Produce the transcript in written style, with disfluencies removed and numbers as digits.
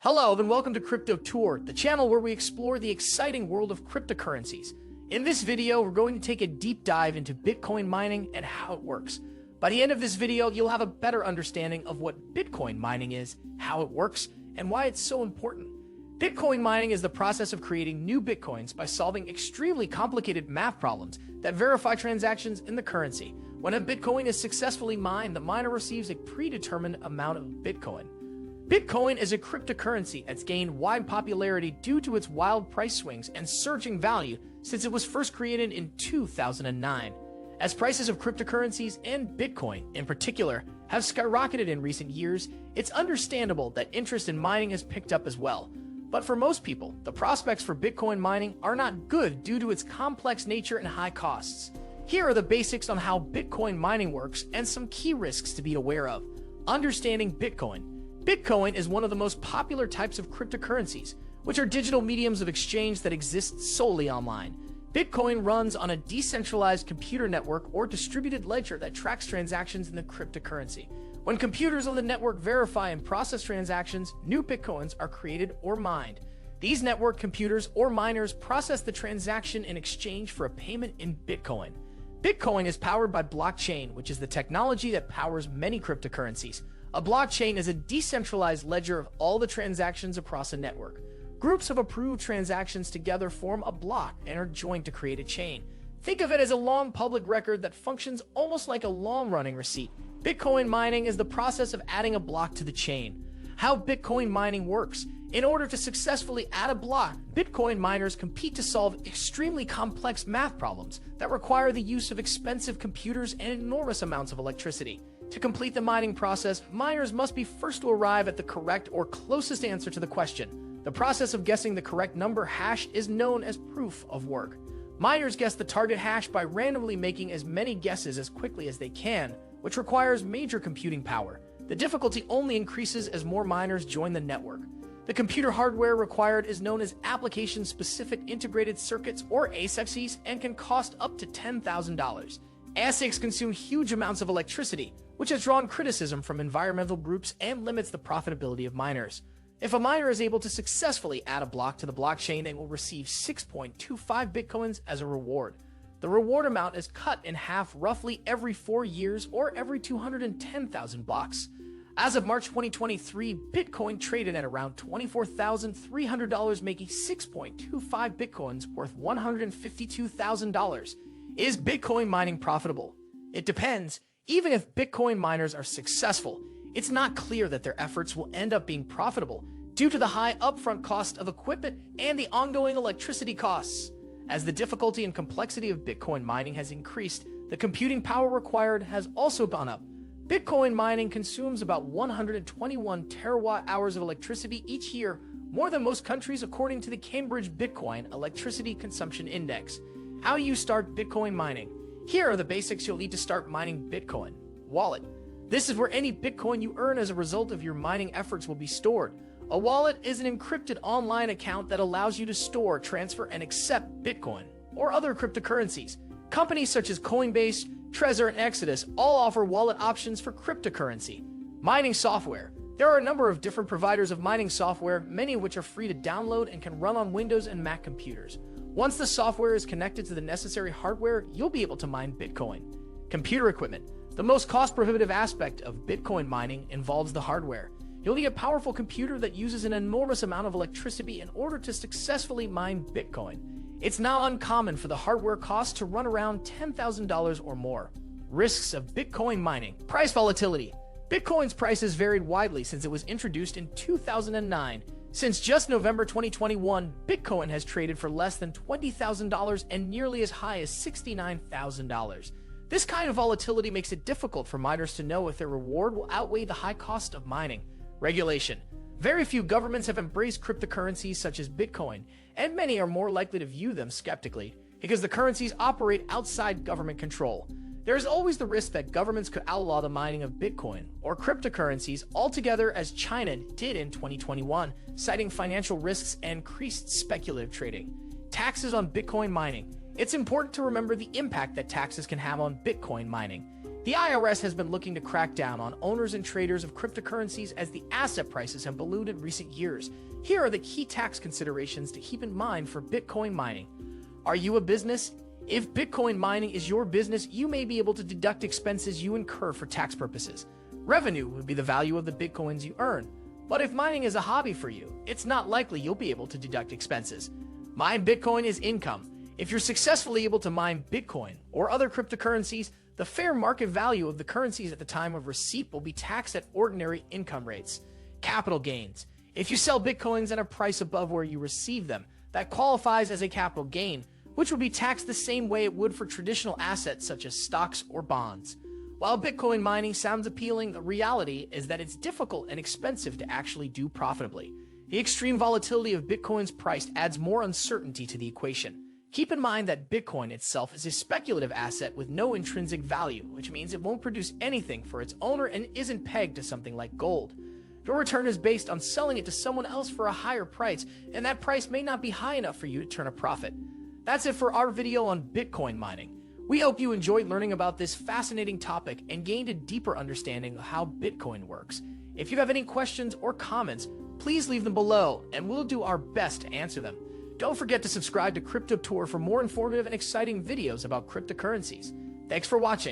Hello and welcome to Crypto Tour, the channel where we explore the exciting world of cryptocurrencies. In this video, we're going to take a deep dive into Bitcoin mining and how it works. By the end of this video, you'll have a better understanding of what Bitcoin mining is, how it works, and why it's so important. Bitcoin mining is the process of creating new Bitcoins by solving extremely complicated math problems that verify transactions in the currency. When a Bitcoin is successfully mined, the miner receives a predetermined amount of Bitcoin. Bitcoin is a cryptocurrency that's gained wide popularity due to its wild price swings and surging value since it was first created in 2009. As prices of cryptocurrencies and Bitcoin in particular have skyrocketed in recent years, it's understandable that interest in mining has picked up as well. But for most people, the prospects for Bitcoin mining are not good due to its complex nature and high costs. Here are the basics on how Bitcoin mining works and some key risks to be aware of. Understanding Bitcoin. Bitcoin is one of the most popular types of cryptocurrencies, which are digital mediums of exchange that exist solely online. Bitcoin runs on a decentralized computer network or distributed ledger that tracks transactions in the cryptocurrency. When computers on the network verify and process transactions, new Bitcoins are created or mined. These network computers or miners process the transaction in exchange for a payment in Bitcoin. Bitcoin is powered by blockchain, which is the technology that powers many cryptocurrencies. A blockchain is a decentralized ledger of all the transactions across a network. Groups of approved transactions together form a block and are joined to create a chain. Think of it as a long public record that functions almost like a long-running receipt. Bitcoin mining is the process of adding a block to the chain. How Bitcoin mining works. In order to successfully add a block, Bitcoin miners compete to solve extremely complex math problems that require the use of expensive computers and enormous amounts of electricity. To complete the mining process, miners must be first to arrive at the correct or closest answer to the question. The process of guessing the correct number hash is known as proof of work. Miners guess the target hash by randomly making as many guesses as quickly as they can, which requires major computing power. The difficulty only increases as more miners join the network. The computer hardware required is known as application-specific integrated circuits or ASICs and can cost up to $10,000. ASICs consume huge amounts of electricity, which has drawn criticism from environmental groups and limits the profitability of miners. If a miner is able to successfully add a block to the blockchain, they will receive 6.25 Bitcoins as a reward. The reward amount is cut in half roughly every 4 years or every 210,000 blocks. As of March 2023, Bitcoin traded at around $24,300, making 6.25 Bitcoins worth $152,000. Is Bitcoin mining profitable? It depends. Even if Bitcoin miners are successful, it's not clear that their efforts will end up being profitable due to the high upfront cost of equipment and the ongoing electricity costs. As the difficulty and complexity of Bitcoin mining has increased, the computing power required has also gone up. Bitcoin mining consumes about 121 terawatt-hours of electricity each year, more than most countries according to the Cambridge Bitcoin Electricity Consumption Index. How you start Bitcoin mining. Here are the basics you'll need to start mining Bitcoin. Wallet. This is where any Bitcoin you earn as a result of your mining efforts will be stored. A wallet is an encrypted online account that allows you to store, transfer, and accept Bitcoin or other cryptocurrencies. Companies such as Coinbase, Trezor, and Exodus all offer wallet options for cryptocurrency. Mining software. There are a number of different providers of mining software, many of which are free to download and can run on Windows and Mac computers. Once the software is connected to the necessary hardware, you'll be able to mine Bitcoin. Computer equipment. The most cost-prohibitive aspect of Bitcoin mining involves the hardware. You'll need a powerful computer that uses an enormous amount of electricity in order to successfully mine Bitcoin. It's now uncommon for the hardware cost to run around $10,000 or more. Risks of Bitcoin mining. Price volatility. Bitcoin's prices varied widely since it was introduced in 2009. Since just November 2021, Bitcoin has traded for less than $20,000 and nearly as high as $69,000. This kind of volatility makes it difficult for miners to know if their reward will outweigh the high cost of mining. Regulation. Very few governments have embraced cryptocurrencies such as Bitcoin, and many are more likely to view them skeptically because the currencies operate outside government control. There is always the risk that governments could outlaw the mining of Bitcoin or cryptocurrencies altogether, as China did in 2021, citing financial risks and increased speculative trading. Taxes on Bitcoin mining. It's important to remember the impact that taxes can have on Bitcoin mining. The IRS has been looking to crack down on owners and traders of cryptocurrencies as the asset prices have ballooned in recent years. Here are the key tax considerations to keep in mind for Bitcoin mining. Are you a business? If Bitcoin mining is your business, you may be able to deduct expenses you incur for tax purposes. Revenue would be the value of the Bitcoins you earn. But if mining is a hobby for you, it's not likely you'll be able to deduct expenses. Mine Bitcoin is income. If you're successfully able to mine Bitcoin or other cryptocurrencies, the fair market value of the currencies at the time of receipt will be taxed at ordinary income rates. Capital gains. If you sell Bitcoins at a price above where you receive them, that qualifies as a capital gain, which would be taxed the same way it would for traditional assets such as stocks or bonds. While Bitcoin mining sounds appealing, the reality is that it's difficult and expensive to actually do profitably. The extreme volatility of Bitcoin's price adds more uncertainty to the equation. Keep in mind that Bitcoin itself is a speculative asset with no intrinsic value, which means it won't produce anything for its owner and isn't pegged to something like gold. Your return is based on selling it to someone else for a higher price, and that price may not be high enough for you to turn a profit. That's it for our video on Bitcoin mining. We hope you enjoyed learning about this fascinating topic and gained a deeper understanding of how Bitcoin works. If you have any questions or comments, please leave them below, and we'll do our best to answer them. Don't forget to subscribe to Crypto Tour for more informative and exciting videos about cryptocurrencies. Thanks for watching.